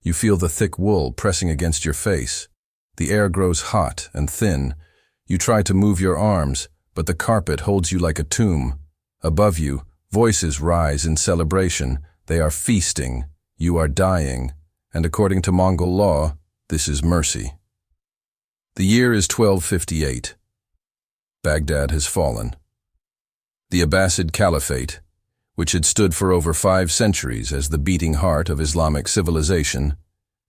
You feel the thick wool pressing against your face. The air grows hot and thin. You try to move your arms, but the carpet holds you like a tomb. Above you, voices rise in celebration. They are feasting. You are dying. And according to Mongol law, this is mercy. The year is 1258. Baghdad has fallen. The Abbasid Caliphate, which had stood for over 5 centuries as the beating heart of Islamic civilization,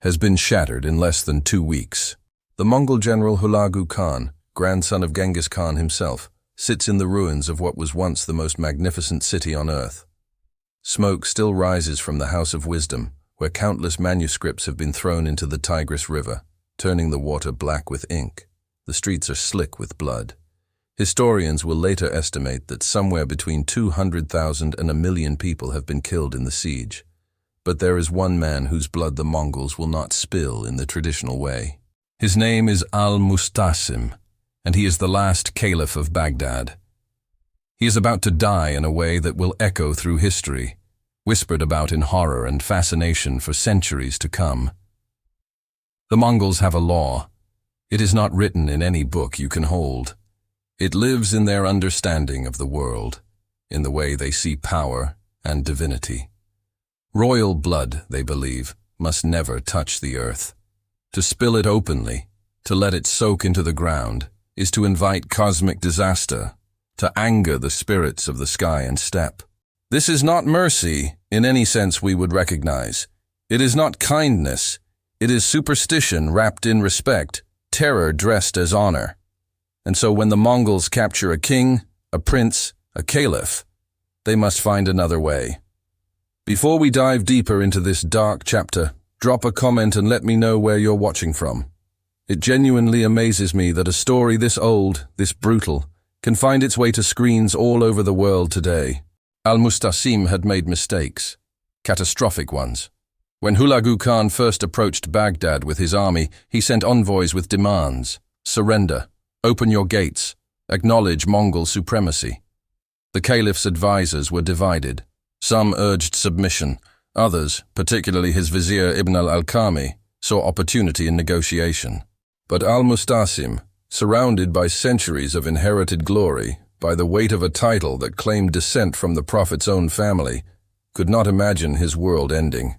has been shattered in less than 2 weeks. The Mongol general Hulagu Khan, grandson of Genghis Khan himself, sits in the ruins of what was once the most magnificent city on earth. Smoke still rises from the House of Wisdom, where countless manuscripts have been thrown into the Tigris River, turning the water black with ink. The streets are slick with blood. Historians will later estimate that somewhere between 200,000 and 1 million people have been killed in the siege. But there is one man whose blood the Mongols will not spill in the traditional way. His name is Al-Mustasim, and he is the last caliph of Baghdad. He is about to die in a way that will echo through history, whispered about in horror and fascination for centuries to come. The Mongols have a law. It is not written in any book you can hold. It lives in their understanding of the world, in the way they see power and divinity. Royal blood, they believe, must never touch the earth. To spill it openly, to let it soak into the ground, is to invite cosmic disaster, to anger the spirits of the sky and steppe. This is not mercy in any sense we would recognize. It is not kindness. It is superstition wrapped in respect, terror dressed as honor. And so when the Mongols capture a king, a prince, a caliph, they must find another way. Before we dive deeper into this dark chapter, drop a comment and let me know where you're watching from. It genuinely amazes me that a story this old, this brutal, can find its way to screens all over the world today. Al-Mustasim had made mistakes, catastrophic ones. When Hulagu Khan first approached Baghdad with his army, he sent envoys with demands: surrender, open your gates, acknowledge Mongol supremacy. The caliph's advisors were divided. Some urged submission. Others, particularly his vizier Ibn al-Alqami, saw opportunity in negotiation. But Al-Mustasim, surrounded by centuries of inherited glory, by the weight of a title that claimed descent from the Prophet's own family, could not imagine his world ending.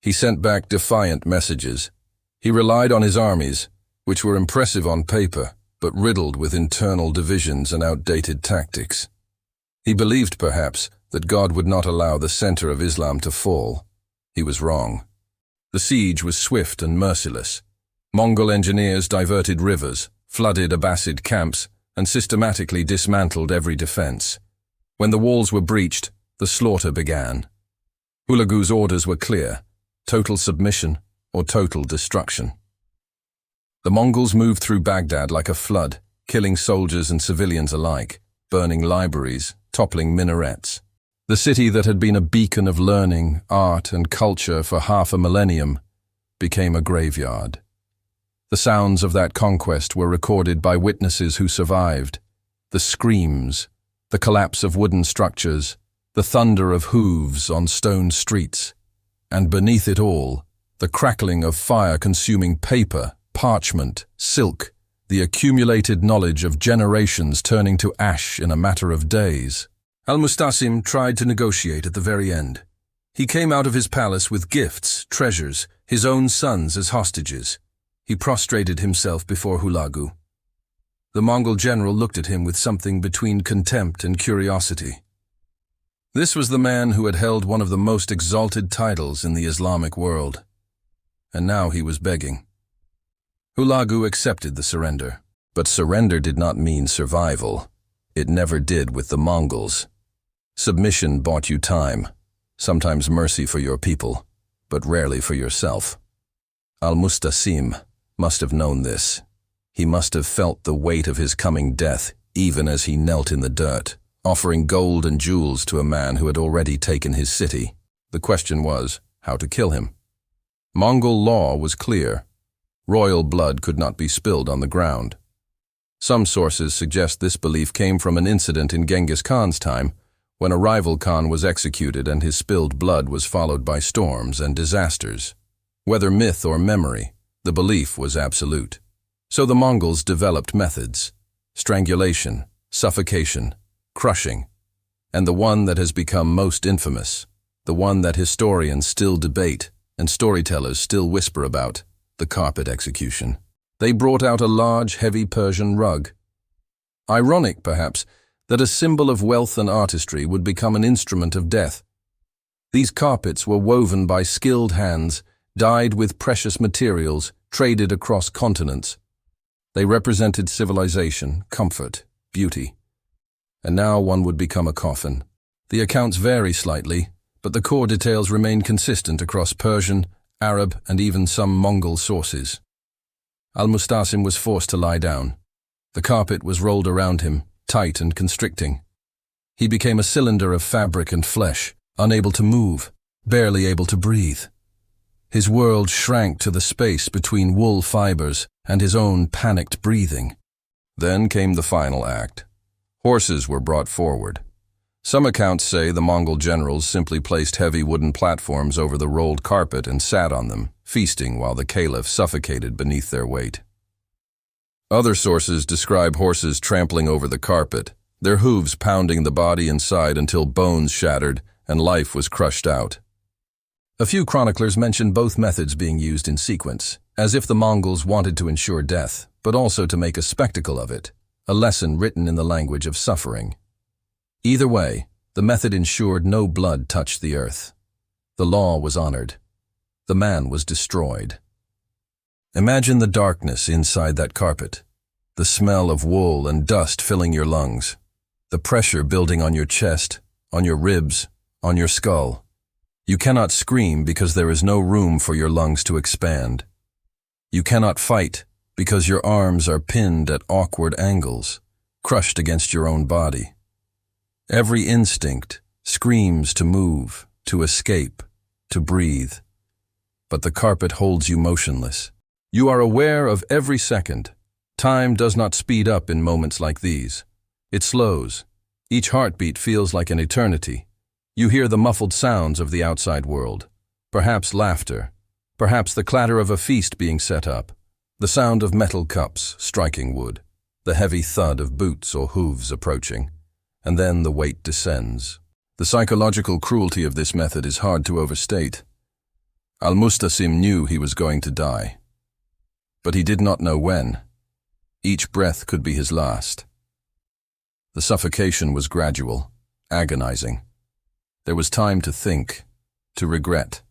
He sent back defiant messages. He relied on his armies, which were impressive on paper, but riddled with internal divisions and outdated tactics. He believed, perhaps, that God would not allow the center of Islam to fall. He was wrong. The siege was swift and merciless. Mongol engineers diverted rivers, flooded Abbasid camps, and systematically dismantled every defense. When the walls were breached, the slaughter began. Hulagu's orders were clear: total submission or total destruction. The Mongols moved through Baghdad like a flood, killing soldiers and civilians alike, burning libraries, toppling minarets. The city that had been a beacon of learning, art, and culture for half a millennium became a graveyard. The sounds of that conquest were recorded by witnesses who survived: the screams, the collapse of wooden structures, the thunder of hooves on stone streets, and beneath it all, the crackling of fire-consuming paper, parchment, silk, the accumulated knowledge of generations turning to ash in a matter of days. Al-Mustasim tried to negotiate at the very end. He came out of his palace with gifts, treasures, his own sons as hostages. He prostrated himself before Hulagu. The Mongol general looked at him with something between contempt and curiosity. This was the man who had held one of the most exalted titles in the Islamic world. And now he was begging. Hulagu accepted the surrender. But surrender did not mean survival. It never did with the Mongols. Submission bought you time, sometimes mercy for your people, but rarely for yourself. Al-Mustasim must have known this. He must have felt the weight of his coming death, even as he knelt in the dirt, offering gold and jewels to a man who had already taken his city. The question was, how to kill him. Mongol law was clear. Royal blood could not be spilled on the ground. Some sources suggest this belief came from an incident in Genghis Khan's time, when a rival Khan was executed and his spilled blood was followed by storms and disasters. Whether myth or memory, the belief was absolute. So the Mongols developed methods: strangulation, suffocation, crushing, and the one that has become most infamous, the one that historians still debate and storytellers still whisper about, the carpet execution. They brought out a large, heavy Persian rug. Ironic, perhaps, that a symbol of wealth and artistry would become an instrument of death. These carpets were woven by skilled hands, dyed with precious materials, traded across continents. They represented civilization, comfort, beauty. And now one would become a coffin. The accounts vary slightly, but the core details remain consistent across Persian, Arab, and even some Mongol sources. Al-Mustasim was forced to lie down. The carpet was rolled around him, tight and constricting. He became a cylinder of fabric and flesh, unable to move, barely able to breathe. His world shrank to the space between wool fibers and his own panicked breathing. Then came the final act. Horses were brought forward. Some accounts say the Mongol generals simply placed heavy wooden platforms over the rolled carpet and sat on them, feasting while the caliph suffocated beneath their weight. Other sources describe horses trampling over the carpet, their hooves pounding the body inside until bones shattered and life was crushed out. A few chroniclers mention both methods being used in sequence, as if the Mongols wanted to ensure death, but also to make a spectacle of it, a lesson written in the language of suffering. Either way, the method ensured no blood touched the earth. The law was honored. The man was destroyed. Imagine the darkness inside that carpet, the smell of wool and dust filling your lungs, the pressure building on your chest, on your ribs, on your skull. You cannot scream because there is no room for your lungs to expand. You cannot fight because your arms are pinned at awkward angles, crushed against your own body. Every instinct screams to move, to escape, to breathe. But the carpet holds you motionless. You are aware of every second. Time does not speed up in moments like these. It slows. Each heartbeat feels like an eternity. You hear the muffled sounds of the outside world. Perhaps laughter. Perhaps the clatter of a feast being set up. The sound of metal cups striking wood. The heavy thud of boots or hooves approaching. And then the weight descends. The psychological cruelty of this method is hard to overstate. Al-Mustasim knew he was going to die. But he did not know when. Each breath could be his last. The suffocation was gradual, agonizing. There was time to think, to regret,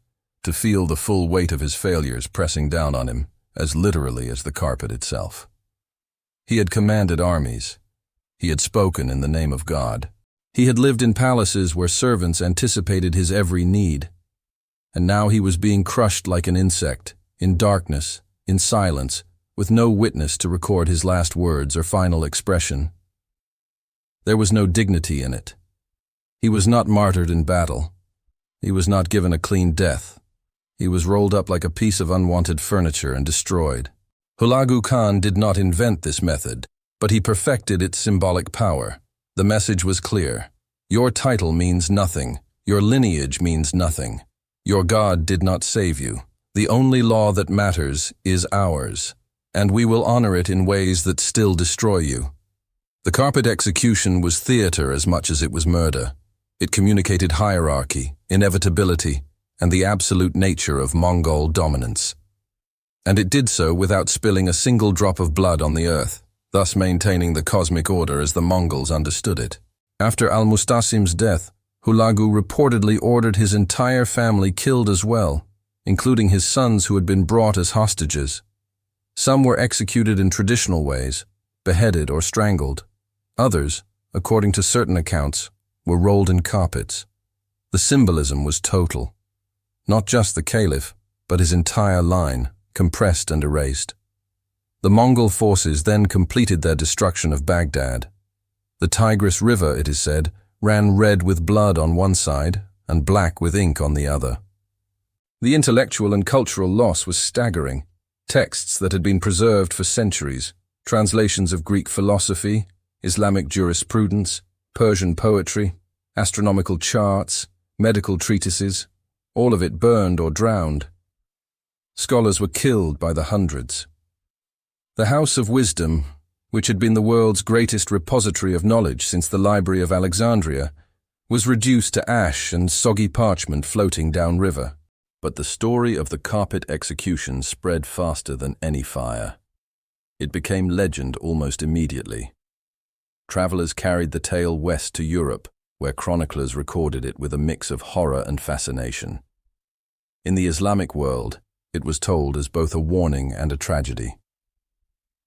to feel the full weight of his failures pressing down on him, as literally as the carpet itself. He had commanded armies. He had spoken in the name of God. He had lived in palaces where servants anticipated his every need. And now he was being crushed like an insect, in darkness, in silence, with no witness to record his last words or final expression. There was no dignity in it. He was not martyred in battle. He was not given a clean death. He was rolled up like a piece of unwanted furniture and destroyed. Hulagu Khan did not invent this method, but he perfected its symbolic power. The message was clear. Your title means nothing. Your lineage means nothing. Your God did not save you. The only law that matters is ours, and we will honor it in ways that still destroy you. The carpet execution was theater as much as it was murder. It communicated hierarchy, inevitability, and the absolute nature of Mongol dominance. And it did so without spilling a single drop of blood on the earth, thus maintaining the cosmic order as the Mongols understood it. After Al-Mustasim's death, Hulagu reportedly ordered his entire family killed as well, including his sons who had been brought as hostages. Some were executed in traditional ways, beheaded or strangled. Others, according to certain accounts, were rolled in carpets. The symbolism was total. Not just the caliph, but his entire line, compressed and erased. The Mongol forces then completed their destruction of Baghdad. The Tigris River, it is said, ran red with blood on one side and black with ink on the other. The intellectual and cultural loss was staggering. Texts that had been preserved for centuries, translations of Greek philosophy, Islamic jurisprudence, Persian poetry, astronomical charts, medical treatises, all of it burned or drowned. Scholars were killed by the hundreds. The House of Wisdom, which had been the world's greatest repository of knowledge since the Library of Alexandria, was reduced to ash and soggy parchment floating downriver. But the story of the carpet execution spread faster than any fire. It became legend almost immediately. Travelers carried the tale west to Europe, where chroniclers recorded it with a mix of horror and fascination. In the Islamic world, it was told as both a warning and a tragedy.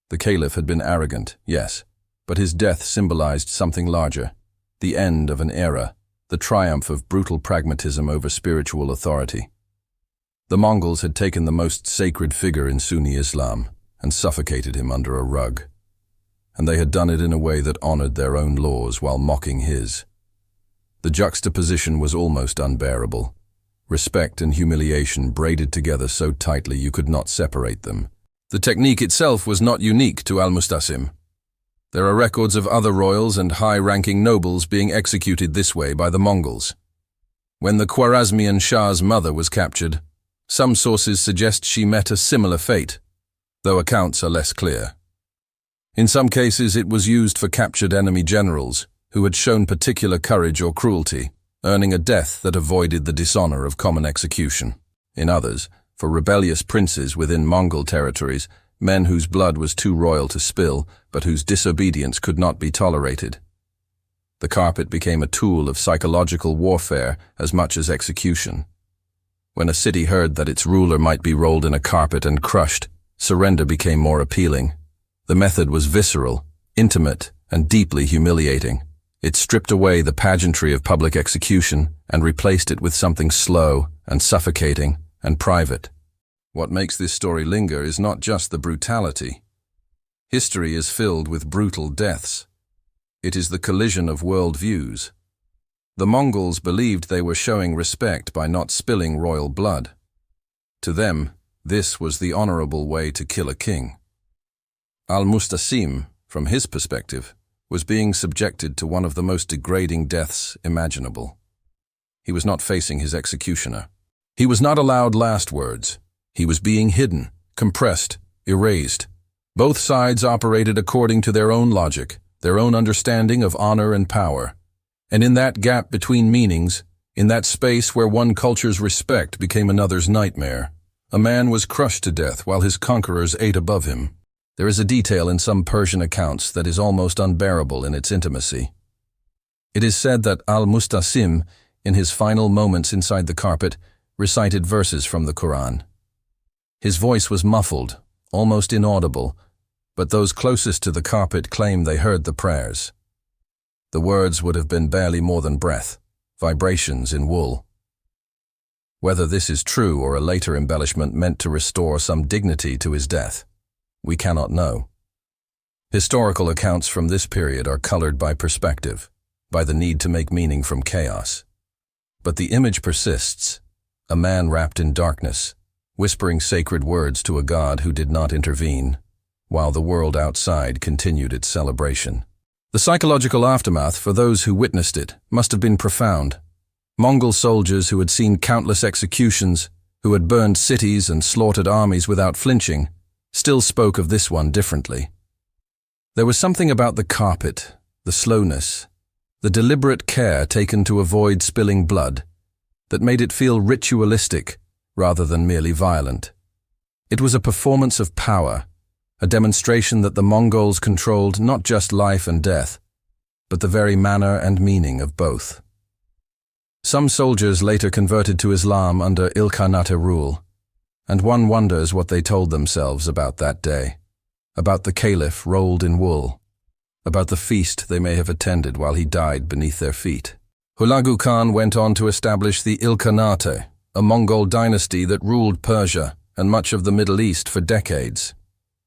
The caliph had been arrogant, yes, but his death symbolized something larger, the end of an era, the triumph of brutal pragmatism over spiritual authority. The Mongols had taken the most sacred figure in Sunni Islam and suffocated him under a rug. And they had done it in a way that honored their own laws while mocking his. The juxtaposition was almost unbearable. Respect and humiliation braided together so tightly you could not separate them. The technique itself was not unique to Al-Mustasim. There are records of other royals and high-ranking nobles being executed this way by the Mongols. When the Khwarezmian Shah's mother was captured, some sources suggest she met a similar fate, though accounts are less clear. In some cases, it was used for captured enemy generals who had shown particular courage or cruelty, earning a death that avoided the dishonor of common execution. In others, for rebellious princes within Mongol territories, men whose blood was too royal to spill, but whose disobedience could not be tolerated. The carpet became a tool of psychological warfare as much as execution. When a city heard that its ruler might be rolled in a carpet and crushed, surrender became more appealing. The method was visceral, intimate, and deeply humiliating. It stripped away the pageantry of public execution and replaced it with something slow and suffocating and private. What makes this story linger is not just the brutality. History is filled with brutal deaths. It is the collision of worldviews. The Mongols believed they were showing respect by not spilling royal blood. To them, this was the honorable way to kill a king. Al-Mustasim, from his perspective, was being subjected to one of the most degrading deaths imaginable. He was not facing his executioner. He was not allowed last words. He was being hidden, compressed, erased. Both sides operated according to their own logic, their own understanding of honor and power. And in that gap between meanings, in that space where one culture's respect became another's nightmare, a man was crushed to death while his conquerors ate above him. There is a detail in some Persian accounts that is almost unbearable in its intimacy. It is said that Al-Mustasim, in his final moments inside the carpet, recited verses from the Quran. His voice was muffled, almost inaudible, but those closest to the carpet claimed they heard the prayers. The words would have been barely more than breath, vibrations in wool. Whether this is true or a later embellishment meant to restore some dignity to his death, we cannot know. Historical accounts from this period are colored by perspective, by the need to make meaning from chaos. But the image persists, a man wrapped in darkness, whispering sacred words to a god who did not intervene, while the world outside continued its celebration. The psychological aftermath for those who witnessed it must have been profound. Mongol soldiers who had seen countless executions, who had burned cities and slaughtered armies without flinching, still spoke of this one differently. There was something about the carpet, the slowness, the deliberate care taken to avoid spilling blood, that made it feel ritualistic rather than merely violent. It was a performance of power, a demonstration that the Mongols controlled not just life and death, but the very manner and meaning of both. Some soldiers later converted to Islam under Ilkhanate rule, and one wonders what they told themselves about that day, about the caliph rolled in wool, about the feast they may have attended while he died beneath their feet. Hulagu Khan went on to establish the Ilkhanate, a Mongol dynasty that ruled Persia and much of the Middle East for decades.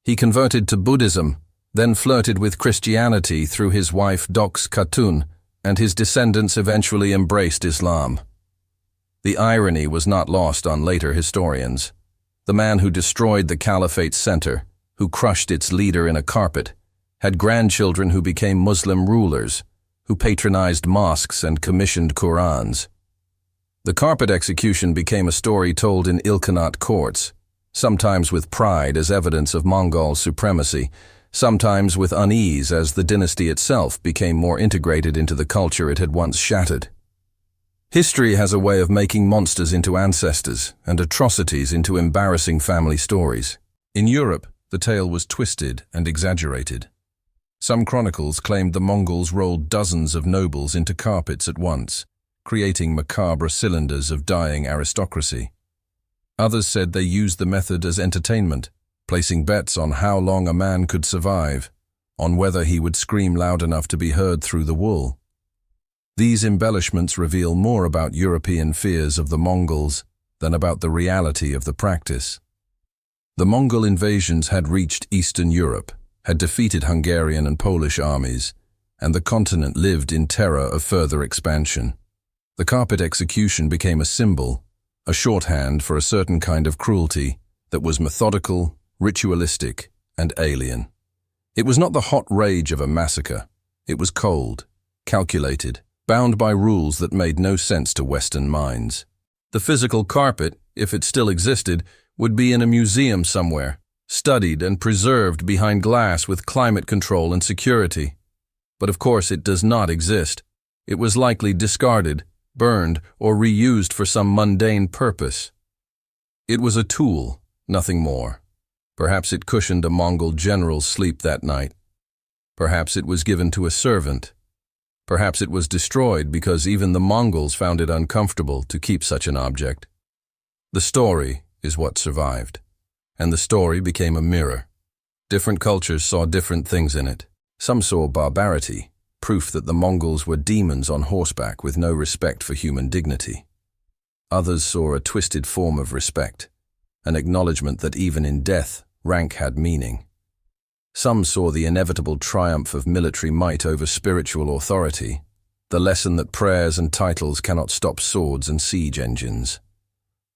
He converted to Buddhism, then flirted with Christianity through his wife Dox Khatun, and his descendants eventually embraced Islam. The irony was not lost on later historians. The man who destroyed the caliphate's center, who crushed its leader in a carpet, had grandchildren who became Muslim rulers, who patronized mosques and commissioned Qurans. The carpet execution became a story told in Ilkhanate courts, sometimes with pride as evidence of Mongol supremacy, sometimes with unease as the dynasty itself became more integrated into the culture it had once shattered. History has a way of making monsters into ancestors and atrocities into embarrassing family stories. In Europe, the tale was twisted and exaggerated. Some chronicles claimed the Mongols rolled dozens of nobles into carpets at once, creating macabre cylinders of dying aristocracy. Others said they used the method as entertainment, placing bets on how long a man could survive, on whether he would scream loud enough to be heard through the wool. These embellishments reveal more about European fears of the Mongols than about the reality of the practice. The Mongol invasions had reached Eastern Europe, had defeated Hungarian and Polish armies, and the continent lived in terror of further expansion. The carpet execution became a symbol, a shorthand for a certain kind of cruelty that was methodical, ritualistic, and alien. It was not the hot rage of a massacre. It was cold, calculated, bound by rules that made no sense to Western minds. The physical carpet, if it still existed, would be in a museum somewhere, studied and preserved behind glass with climate control and security. But of course it does not exist. It was likely discarded, burned, or reused for some mundane purpose. It was a tool, nothing more. Perhaps it cushioned a Mongol general's sleep that night. Perhaps it was given to a servant. Perhaps it was destroyed because even the Mongols found it uncomfortable to keep such an object. The story is what survived, and the story became a mirror. Different cultures saw different things in it. Some saw barbarity, proof that the Mongols were demons on horseback with no respect for human dignity. Others saw a twisted form of respect, an acknowledgement that even in death, rank had meaning. Some saw the inevitable triumph of military might over spiritual authority, the lesson that prayers and titles cannot stop swords and siege engines.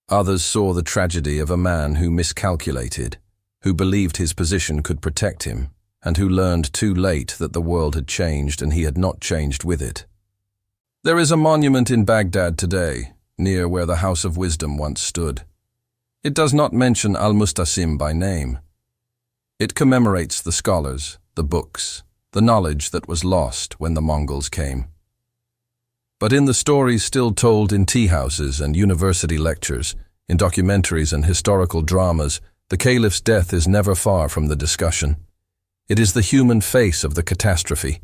Others saw the tragedy of a man who miscalculated, who believed his position could protect him, and who learned too late that the world had changed and he had not changed with it. There is a monument in Baghdad today, near where the House of Wisdom once stood. It does not mention Al-Mustasim by name. It commemorates the scholars, the books, the knowledge that was lost when the Mongols came. But in the stories still told in tea-houses and university lectures, in documentaries and historical dramas, the caliph's death is never far from the discussion. It is the human face of the catastrophe,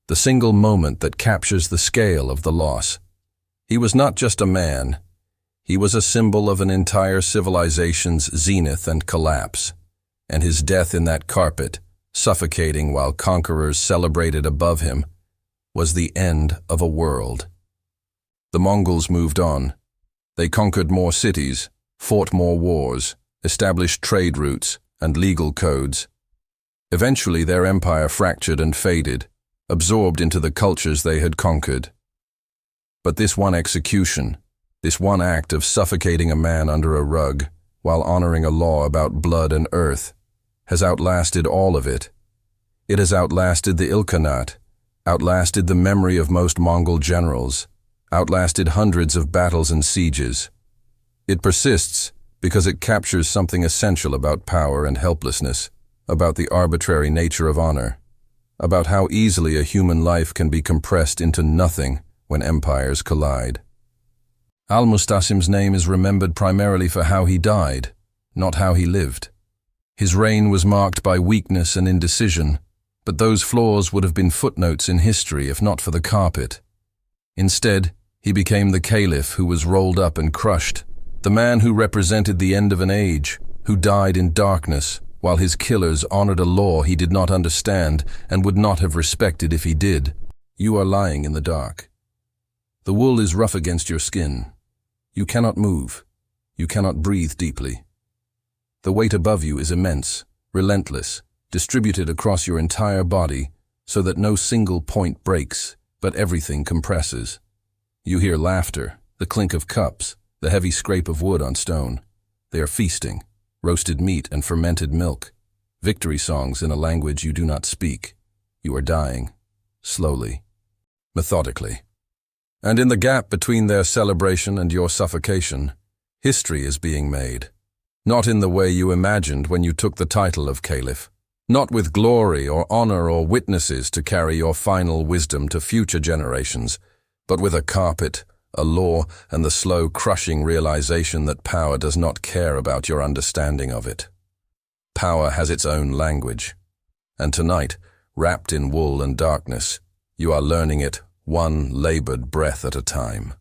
the single moment that captures the scale of the loss. He was not just a man. He was a symbol of an entire civilization's zenith and collapse, and his death in that carpet, suffocating while conquerors celebrated above him, was the end of a world. The Mongols moved on. They conquered more cities, fought more wars, established trade routes and legal codes. Eventually their empire fractured and faded, absorbed into the cultures they had conquered. But this one execution, this one act of suffocating a man under a rug while honoring a law about blood and earth, has outlasted all of it. It has outlasted the Ilkhanate, outlasted the memory of most Mongol generals, outlasted hundreds of battles and sieges. It persists because it captures something essential about power and helplessness, about the arbitrary nature of honor, about how easily a human life can be compressed into nothing when empires collide. Al-Mustasim's name is remembered primarily for how he died, not how he lived. His reign was marked by weakness and indecision, but those flaws would have been footnotes in history if not for the carpet. Instead, he became the caliph who was rolled up and crushed, the man who represented the end of an age, who died in darkness, while his killers honored a law he did not understand and would not have respected if he did. You are lying in the dark. The wool is rough against your skin. You cannot move. You cannot breathe deeply. The weight above you is immense, relentless, distributed across your entire body so that no single point breaks, but everything compresses. You hear laughter, the clink of cups, the heavy scrape of wood on stone. They are feasting, roasted meat and fermented milk, victory songs in a language you do not speak. You are dying, slowly, methodically. And in the gap between their celebration and your suffocation, history is being made. Not in the way you imagined when you took the title of Caliph. Not with glory or honor or witnesses to carry your final wisdom to future generations, but with a carpet, a law, and the slow, crushing realization that power does not care about your understanding of it. Power has its own language. And tonight, wrapped in wool and darkness, you are learning it one labored breath at a time.